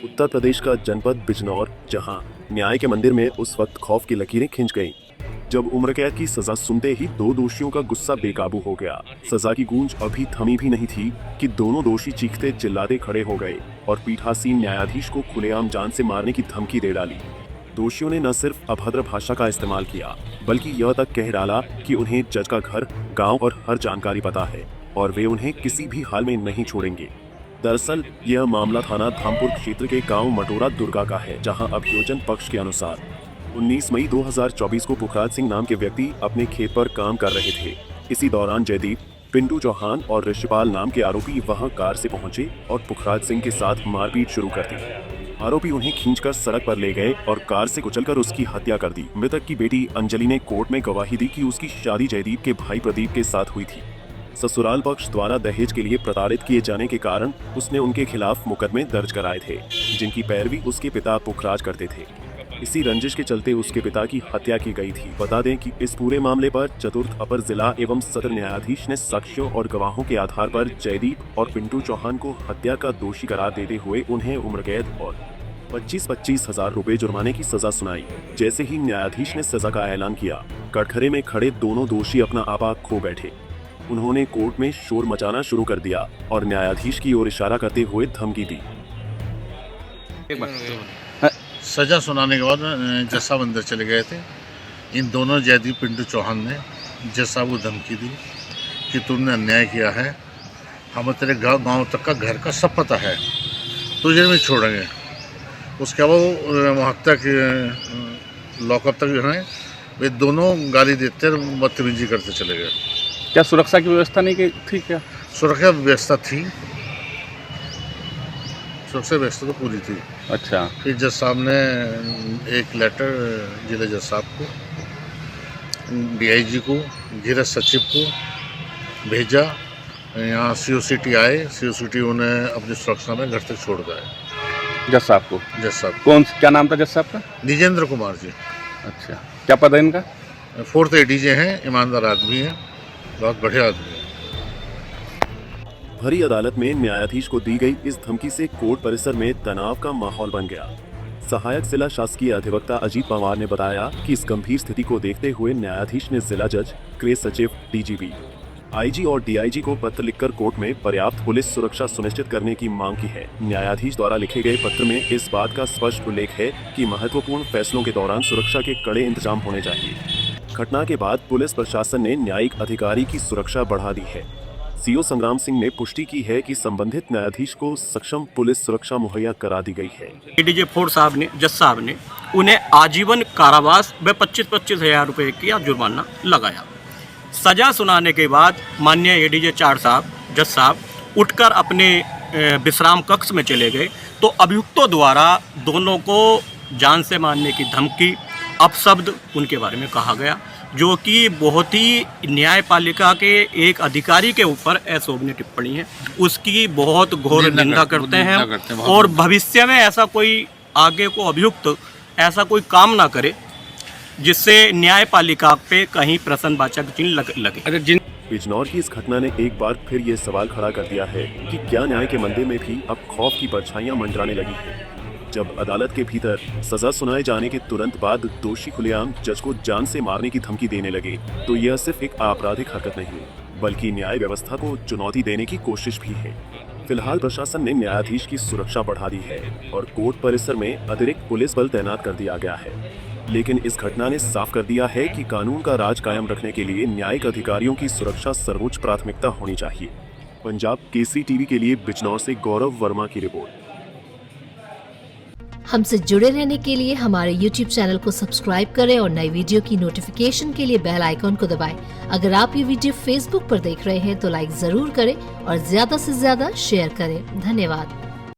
उत्तर प्रदेश का जनपद बिजनौर, जहां न्याय के मंदिर में उस वक्त खौफ की लकीरें खिंच गईं, जब उम्र कैद की सजा सुनते ही दो दोषियों का गुस्सा बेकाबू हो गया। सजा की गूंज अभी थमी भी नहीं थी कि दोनों दोषी चीखते चिल्लाते खड़े हो गए और पीठासीन न्यायाधीश को खुलेआम जान से मारने की धमकी दे डाली। दोषियों ने न सिर्फ अभद्र भाषा का इस्तेमाल किया, बल्कि यह तक कह डाला कि उन्हें जज का घर, गांव और हर जानकारी पता है और वे उन्हें किसी भी हाल में नहीं छोड़ेंगे। दरअसल यह मामला थाना धामपुर क्षेत्र के गांव मटोरा दुर्गा का है, जहां अभियोजन पक्ष के अनुसार 19 मई 2024 को पुखराज सिंह नाम के व्यक्ति अपने खेत पर काम कर रहे थे। इसी दौरान जयदीप, पिंटू चौहान और ऋषिपाल नाम के आरोपी वहां कार से पहुंचे और पुखराज सिंह के साथ मारपीट शुरू कर दी। आरोपी उन्हें खींचकर सड़क पर ले गए और कार से कुचलकर उसकी हत्या कर दी। मृतक की बेटी अंजलि ने कोर्ट में गवाही दी कि उसकी शादी जयदीप के भाई प्रदीप के साथ हुई थी। ससुराल पक्ष द्वारा दहेज के लिए प्रताड़ित किए जाने के कारण उसने उनके खिलाफ मुकदमे दर्ज कराए थे, जिनकी पैरवी उसके पिता पुखराज करते थे। इसी रंजिश के चलते उसके पिता की हत्या की गई थी। बता दें कि इस पूरे मामले पर चतुर्थ अपर जिला एवं सत्र न्यायाधीश ने साक्ष्यों और गवाहों के आधार पर जयदीप और पिंटू चौहान को हत्या का दोषी करार देते हुए उन्हें उम्र कैद और 25-25 हजार रुपए जुर्माने की सजा सुनाई। जैसे ही न्यायाधीश ने सजा का ऐलान किया, कटघरे में खड़े दोनों दोषी अपना आपा खो बैठे। उन्होंने कोर्ट में शोर मचाना शुरू कर दिया और न्यायाधीश की ओर इशारा करते हुए धमकी दी। सजा सुनाने के बाद जज साहब अंदर चले गए थे। इन दोनों जयदीप पिंटू चौहान ने जज साहब को धमकी दी कि तुमने अन्याय किया है, हमें तेरे गांव तक का घर का सब पता है, तुझे नहीं छोड़ेंगे। उसके बाद वहाँ तक लॉकअप तक जो है वे दोनों गाली देते बदतमीजी करते चले गए। क्या सुरक्षा की व्यवस्था नहीं थी? क्या सुरक्षा व्यवस्था थी? सुरक्षा व्यवस्था तो पूरी थी। अच्छा। फिर जज साहब ने एक लेटर जिला जज साहब को, DIG को, गृह सचिव को भेजा। यहाँ COCT आए, COCT उन्हें अपनी सुरक्षा में घर तक छोड़ गए। जज साहब को? जज साहब। क्या नाम था जज साहब का? निजेंद्र कुमार जी। अच्छा, क्या पद है इनका? 4th ADJ हैं, ईमानदार आदमी हैं, बहुत बढ़िया आदमी है। भरी अदालत में न्यायाधीश को दी गई इस धमकी से कोर्ट परिसर में तनाव का माहौल बन गया। सहायक जिला शासकीय अधिवक्ता अजीत पवार ने बताया कि इस गंभीर स्थिति को देखते हुए न्यायाधीश ने जिला जज, गृह सचिव, DGP, IG और DIG को पत्र लिखकर कोर्ट में पर्याप्त पुलिस सुरक्षा सुनिश्चित करने की मांग की है। न्यायाधीश द्वारा लिखे गए पत्र में इस बात का स्पष्ट उल्लेख है कि महत्वपूर्ण फैसलों के दौरान सुरक्षा के कड़े इंतजाम होने चाहिए। घटना के बाद पुलिस प्रशासन ने न्यायिक अधिकारी की सुरक्षा बढ़ा दी है। CO संग्राम सिंह ने पुष्टि की है कि संबंधित न्यायाधीश को सक्षम पुलिस सुरक्षा मुहैया करा दी गई है। ADJ 4 साहब ने, जज साहब ने उन्हें आजीवन कारावास व 25-25 हजार रुपये का जुर्माना लगाया। सजा सुनाने के बाद माननीय ADJ 4 साहब, जज साहब उठकर अपने विश्राम कक्ष में चले गए तो अभियुक्तों द्वारा दोनों को जान से मारने की धमकी, अपशब्द उनके बारे में कहा गया, जो कि बहुत ही न्यायपालिका के एक अधिकारी के ऊपर अशोभनीय टिप्पणी है। उसकी बहुत घोर निंदा करते हैं और भविष्य में ऐसा कोई आगे को अभियुक्त ऐसा कोई काम ना करे जिससे न्यायपालिका पे कहीं प्रश्नवाचक चिन्ह लगे। बिजनौर की इस घटना ने एक बार फिर ये सवाल खड़ा कर दिया है कि क्या न्याय के मंदिर में भी अब खौफ की परछाइयां मंडराने लगी हैं। जब अदालत के भीतर सजा सुनाए जाने के तुरंत बाद दोषी खुलेआम जज को जान से मारने की धमकी देने लगे, तो यह सिर्फ एक आपराधिक हरकत नहीं, बल्कि न्याय व्यवस्था को चुनौती देने की कोशिश भी है। फिलहाल प्रशासन ने न्यायाधीश की सुरक्षा बढ़ा दी है और कोर्ट परिसर में अतिरिक्त पुलिस बल तैनात कर दिया गया है। लेकिन इस घटना ने साफ कर दिया है कि कानून का राज कायम रखने के लिए न्यायिक अधिकारियों की सुरक्षा सर्वोच्च प्राथमिकता होनी चाहिए। पंजाब केसरी टीवी के लिए बिजनौर से गौरव वर्मा की रिपोर्ट। हमसे जुड़े रहने के लिए हमारे YouTube चैनल को सब्सक्राइब करें और नई वीडियो की नोटिफिकेशन के लिए बेल आइकॉन को दबाएं। अगर आप ये वीडियो Facebook पर देख रहे हैं तो लाइक जरूर करें और ज्यादा से ज्यादा शेयर करें। धन्यवाद।